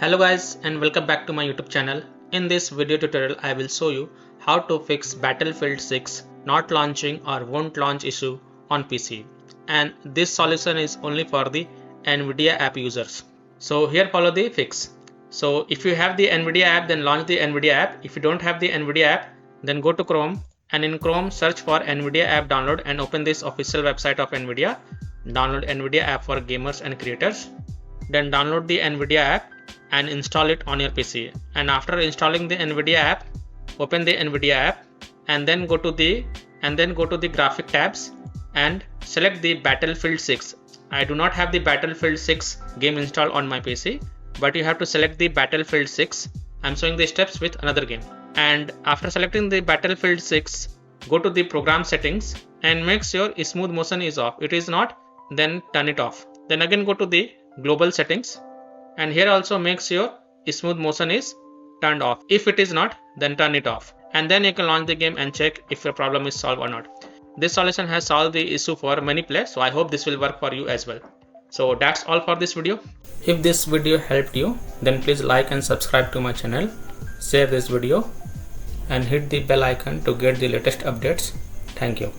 Hello guys and welcome back to my YouTube channel. In this video tutorial I will show you how to fix Battlefield 6 not launching or won't launch issue on PC, and this solution is only for the NVIDIA app users. So here follow the fix. So if you have the NVIDIA app, then launch the NVIDIA app. If you don't have the NVIDIA app, then go to Chrome, and in Chrome search for NVIDIA app download and open this official website of NVIDIA. Download NVIDIA app for gamers and creators. Then download the NVIDIA app and install it on your PC. And after installing the NVIDIA app, open the NVIDIA app and then go to the graphic tabs and select the Battlefield 6. I do not have the Battlefield 6 game installed on my PC, but you have to select the Battlefield 6. I'm showing the steps with another game. And after selecting the Battlefield 6, go to the program settings and make sure smooth motion is off. It is not, then turn it off. Then again go to the global settings, and here also make sure smooth motion is turned off. If it is not, then turn it off, and then you can launch the game and check if your problem is solved or not. This solution has solved the issue for many players, so I hope this will work for you as well. So that's all for this video. If this video helped you, then please like and subscribe to my channel, share this video and hit the bell icon to get the latest updates. Thank you.